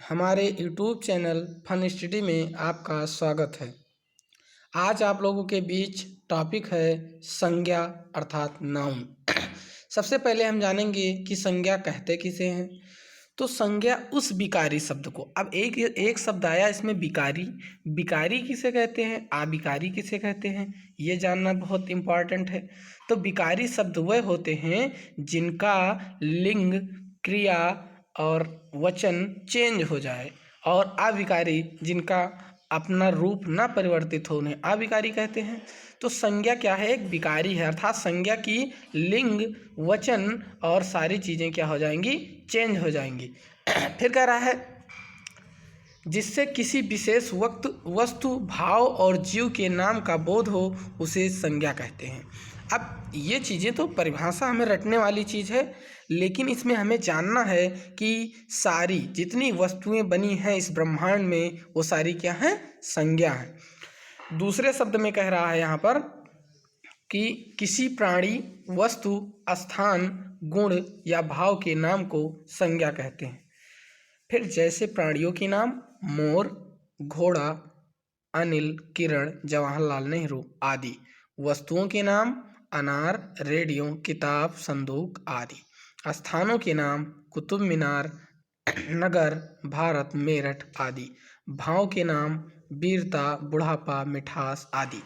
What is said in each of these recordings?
हमारे YouTube channel fun study में आपका स्वागत है। आज आप लोगों के बीच टॉपिक है संज्ञा अर्थात नाउन। सबसे पहले हम जानेंगे कि संज्ञा कहते किसे हैं। तो संज्ञा उस विकारी शब्द को, अब एक शब्द आया इसमें विकारी, विकारी किसे कहते हैं, अविकारी किसे कहते हैं, ये जानना बहुत इम्पॉर्टेंट है। तो विकारी शब्द वह होते हैं जिनका लिंग, क्रिया और वचन चेंज हो जाए, और अविकारी जिनका अपना रूप न परिवर्तित हो उन्हें अविकारी कहते हैं। तो संज्ञा क्या है, एक विकारी है, अर्थात संज्ञा की लिंग, वचन और सारी चीज़ें क्या हो जाएंगी, चेंज हो जाएंगी। फिर कह रहा है जिससे किसी विशेष वस्तु, भाव और जीव के नाम का बोध हो उसे संज्ञा कहते हैं। अब ये चीज़ें तो परिभाषा हमें रटने वाली चीज़ है, लेकिन इसमें हमें जानना है कि सारी जितनी वस्तुएं बनी हैं इस ब्रह्मांड में वो सारी क्या हैं, संज्ञा हैं। दूसरे शब्द में कह रहा है यहाँ पर कि किसी प्राणी, वस्तु, स्थान, गुण या भाव के नाम को संज्ञा कहते हैं। फिर जैसे प्राणियों के नाम मोर, घोड़ा, अनिल, किरण, जवाहरलाल नेहरू आदि। वस्तुओं के नाम अनार, रेडियो, किताब, संदूक आदि। स्थानों के नाम कुतुब मीनार, नगर, भारत, मेरठ आदि। भाव के नाम वीरता, बुढ़ापा, मिठास आदि।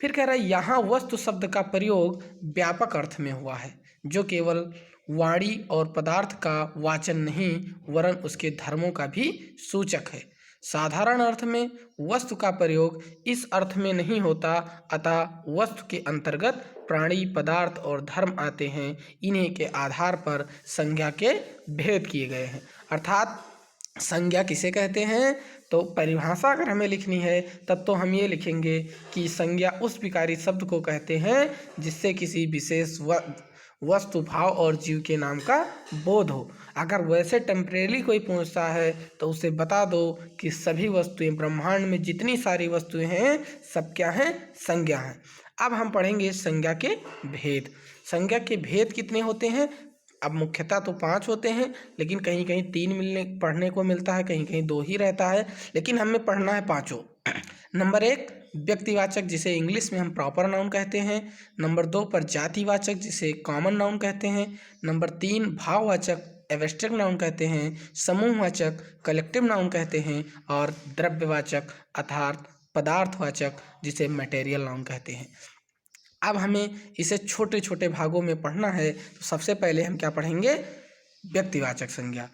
फिर कह रहा है यहाँ वस्तु शब्द का प्रयोग व्यापक अर्थ में हुआ है, जो केवल वाणी और पदार्थ का वाचन नहीं वरन उसके धर्मों का भी सूचक है। साधारण अर्थ में वस्तु का प्रयोग इस अर्थ में नहीं होता, अतः वस्तु के अंतर्गत प्राणी, पदार्थ और धर्म आते हैं। इन्हीं के आधार पर संज्ञा के भेद किए गए हैं। अर्थात संज्ञा किसे कहते हैं, तो परिभाषा अगर हमें लिखनी है तब तो हम ये लिखेंगे कि संज्ञा उस विकारी शब्द को कहते हैं जिससे किसी विशेष वस्तु, भाव और जीव के नाम का बोध हो। अगर वैसे टेम्परेरी कोई पूछता है तो उसे बता दो कि सभी वस्तुएं, ब्रह्मांड में जितनी सारी वस्तुएं हैं सब क्या हैं, संज्ञा हैं। अब हम पढ़ेंगे संज्ञा के भेद। संज्ञा के भेद कितने होते हैं, अब मुख्यतः तो 5 होते हैं, लेकिन कहीं कहीं 3 पढ़ने को मिलता है, कहीं कहीं 2 ही रहता है, लेकिन हमें पढ़ना है 5। नंबर 1 व्यक्तिवाचक, जिसे इंग्लिश में हम प्रॉपर नाउन कहते हैं। नंबर 2 पर जातिवाचक, जिसे कॉमन नाउन कहते हैं। नंबर 3 भाववाचक, एब्स्ट्रैक्ट नाउन कहते हैं। समूहवाचक, कलेक्टिव नाउन कहते हैं। और द्रव्यवाचक अर्थात पदार्थवाचक, जिसे मटेरियल नाउन कहते हैं। अब हमें इसे छोटे छोटे भागों में पढ़ना है, तो सबसे पहले हम क्या पढ़ेंगे, व्यक्तिवाचक संज्ञा।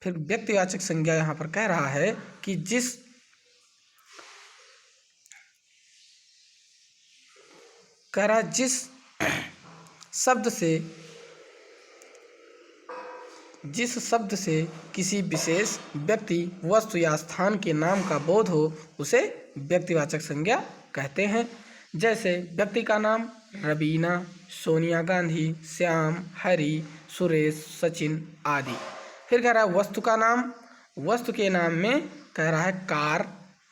फिर व्यक्तिवाचक संज्ञा यहाँ पर कह रहा है कि जिस शब्द से किसी विशेष व्यक्ति, वस्तु या स्थान के नाम का बोध हो उसे व्यक्तिवाचक संज्ञा कहते हैं। जैसे व्यक्ति का नाम रवीना, सोनिया गांधी, श्याम, हरि, सुरेश, सचिन आदि। फिर कह रहा है वस्तु का नाम, वस्तु के नाम में कह रहा है कार,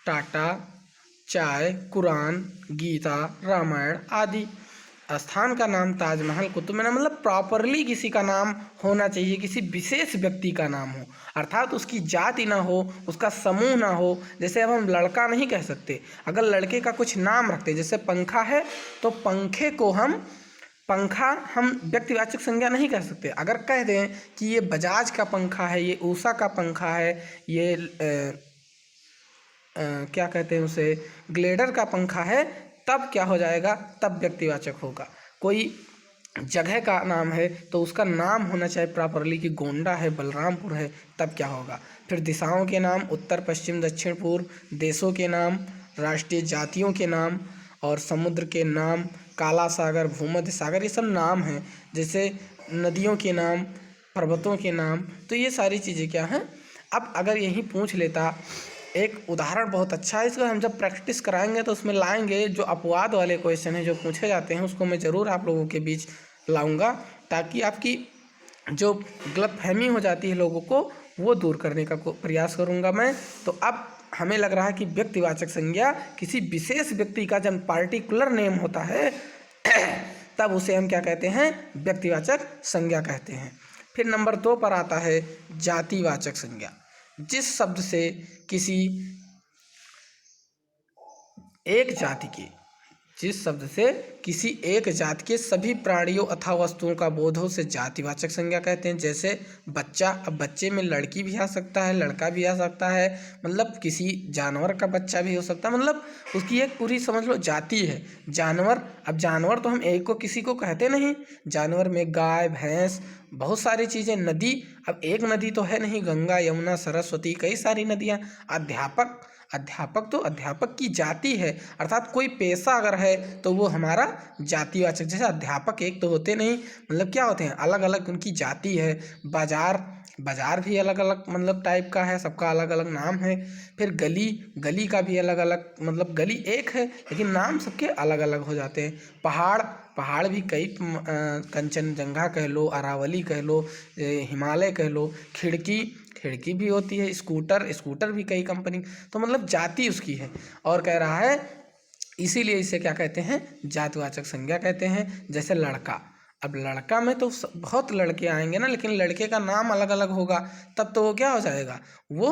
टाटा, चाय, कुरान, गीता, रामायण आदि। स्थान का नाम ताजमहल, कुतुब मीनार, मतलब प्रॉपरली किसी का नाम होना चाहिए, किसी विशेष व्यक्ति का नाम हो, अर्थात उसकी जाति ना हो, उसका समूह ना हो। जैसे अब हम लड़का नहीं कह सकते, अगर लड़के का कुछ नाम रखते, जैसे पंखा है तो पंखे को हम व्यक्तिवाचक संज्ञा नहीं कर सकते। अगर कह दें कि ये बजाज का पंखा है, ये ऊषा का पंखा है, ये क्या कहते हैं उसे, ग्लेडर का पंखा है, तब क्या हो जाएगा, तब व्यक्तिवाचक होगा। कोई जगह का नाम है तो उसका नाम होना चाहिए प्रॉपरली कि गोंडा है, बलरामपुर है, तब क्या होगा। फिर दिशाओं के नाम, उत्तर, पश्चिम, दक्षिण, पूर्व, देशों के नाम, राष्ट्रीय जातियों के नाम और समुद्र के नाम, काला सागर, भूमध्य सागर, ये सब नाम हैं। जैसे नदियों के नाम, पर्वतों के नाम, तो ये सारी चीज़ें क्या हैं। अब अगर यही पूछ लेता, एक उदाहरण बहुत अच्छा है, इसको हम जब प्रैक्टिस कराएंगे तो उसमें लाएंगे, जो अपवाद वाले क्वेश्चन हैं जो पूछे जाते हैं उसको मैं ज़रूर आप लोगों के बीच लाऊंगा, ताकि आपकी जो गलतफहमी हो जाती है लोगों को वो दूर करने का प्रयास करूंगा मैं। तो अब हमें लग रहा है कि व्यक्तिवाचक संज्ञा किसी विशेष व्यक्ति का जब पार्टिकुलर नेम होता है तब उसे हम क्या कहते हैं, व्यक्तिवाचक संज्ञा कहते हैं। फिर नंबर 2 पर आता है जातिवाचक संज्ञा। जिस शब्द से किसी एक जाति के जिस शब्द से किसी एक जाति के सभी प्राणियों अथवा वस्तुओं का बोध हो उसे जातिवाचक संज्ञा कहते हैं। जैसे बच्चा, अब बच्चे में लड़की भी आ सकता है, लड़का भी आ सकता है, मतलब किसी जानवर का बच्चा भी हो सकता है, मतलब उसकी एक पूरी समझ लो जाति है। जानवर, अब जानवर तो हम एक को किसी को कहते नहीं, जानवर में गाय, भैंस, बहुत सारी चीज़ें, नदी, अब एक नदी तो है नहीं, गंगा, यमुना, सरस्वती, कई सारी नदियाँ। अध्यापक, अध्यापक तो अध्यापक की जाति है, अर्थात कोई पेशा अगर है तो वो हमारा जातिवाचक, जैसे अध्यापक एक तो होते नहीं, मतलब क्या होते हैं, अलग अलग उनकी जाति है। बाजार, बाजार भी अलग अलग मतलब टाइप का है, सबका अलग अलग नाम है। फिर गली, गली का भी अलग अलग, मतलब गली एक है लेकिन नाम सबके अलग अलग हो जाते हैं। पहाड़, पहाड़ भी कई कंचनजंगा कह लो, अरावली कह लो, हिमालय कह लो। खिड़की, खिड़की भी होती है। स्कूटर, स्कूटर भी कई कंपनी, तो मतलब जाति उसकी है। और कह रहा है इसीलिए इसे क्या कहते हैं, जातिवाचक संज्ञा कहते हैं। जैसे लड़का, अब लड़का में तो बहुत लड़के आएंगे ना, लेकिन लड़के का नाम अलग अलग होगा, तब तो वो क्या हो जाएगा, वो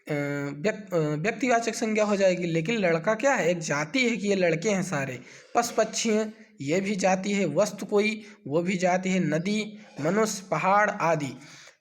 व्यक्तिवाचक संज्ञा हो जाएगी। लेकिन लड़का क्या है, एक जाति है कि ये लड़के हैं सारे। पशु पक्षी हैं, ये भी जाति है। वस्तु कोई, वो भी जाति है। नदी, मनुष्य, पहाड़ आदि।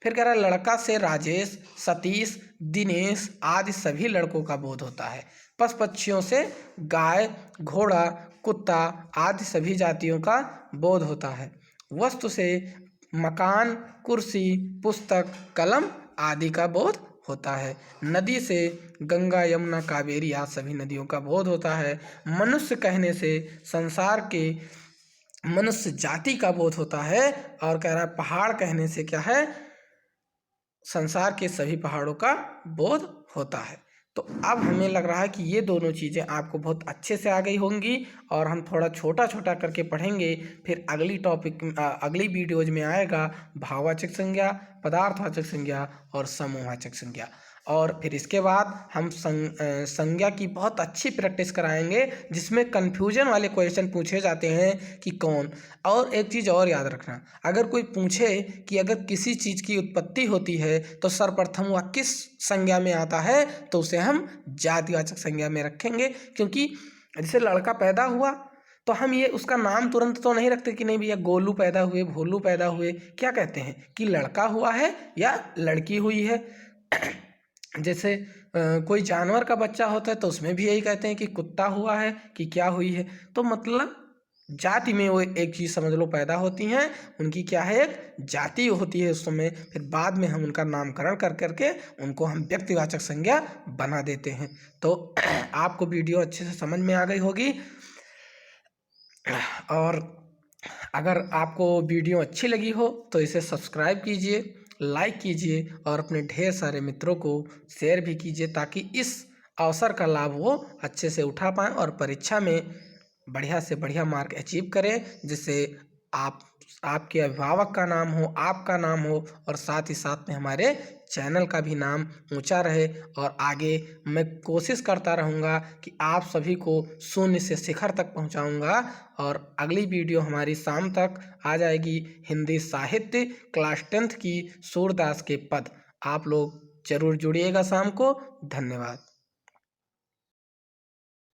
फिर कह रहा है लड़का से राजेश, सतीश, दिनेश आदि सभी लड़कों का बोध होता है। पशु पक्षियों से गाय, घोड़ा, कुत्ता आदि सभी जातियों का बोध होता है। वस्तु से मकान, कुर्सी, पुस्तक, कलम आदि का बोध होता है। नदी से गंगा, यमुना, कावेरी आदि सभी नदियों का बोध होता है। मनुष्य कहने से संसार के मनुष्य जाति का बोध होता है। और कह रहा है पहाड़ कहने से क्या है, संसार के सभी पहाड़ों का बोध होता है। तो अब हमें लग रहा है कि ये दोनों चीज़ें आपको बहुत अच्छे से आ गई होंगी, और हम थोड़ा छोटा छोटा करके पढ़ेंगे। फिर अगली अगली वीडियोज में आएगा भाववाचक संज्ञा, पदार्थवाचक संज्ञा और समूहवाचक संज्ञा। और फिर इसके बाद हम संज्ञा की बहुत अच्छी प्रैक्टिस कराएंगे, जिसमें कन्फ्यूजन वाले क्वेश्चन पूछे जाते हैं कि कौन। और एक चीज़ और याद रखना, अगर कोई पूछे कि अगर किसी चीज़ की उत्पत्ति होती है तो सर्वप्रथम वह किस संज्ञा में आता है, तो उसे हम जातिवाचक संज्ञा में रखेंगे। क्योंकि जैसे लड़का पैदा हुआ तो हम ये उसका नाम तुरंत तो नहीं रखते कि नहीं भैया गोलू पैदा हुए, भोलू पैदा हुए, क्या कहते हैं कि लड़का हुआ है या लड़की हुई है। जैसे कोई जानवर का बच्चा होता है तो उसमें भी यही कहते हैं कि कुत्ता हुआ है कि क्या हुई है। तो मतलब जाति में वो एक चीज़ समझ लो पैदा होती हैं, उनकी क्या है, एक जाति होती है उस समय। फिर बाद में हम उनका नामकरण कर करके उनको हम व्यक्तिवाचक संज्ञा बना देते हैं। तो आपको वीडियो अच्छे से समझ में आ गई होगी। और अगर आपको वीडियो अच्छी लगी हो तो इसे सब्सक्राइब कीजिए, लाइक कीजिए और अपने ढेर सारे मित्रों को शेयर भी कीजिए, ताकि इस अवसर का लाभ वो अच्छे से उठा पाएँ और परीक्षा में बढ़िया से बढ़िया मार्क अचीव करें, जिससे आपके अभिभावक का नाम हो, आपका नाम हो, और साथ ही साथ में हमारे चैनल का भी नाम ऊंचा रहे। और आगे मैं कोशिश करता रहूँगा कि आप सभी को शून्य से शिखर तक पहुँचाऊँगा। और अगली वीडियो हमारी शाम तक आ जाएगी, हिंदी साहित्य क्लास 10th की सूरदास के पद। आप लोग जरूर जुड़िएगा शाम को। धन्यवाद।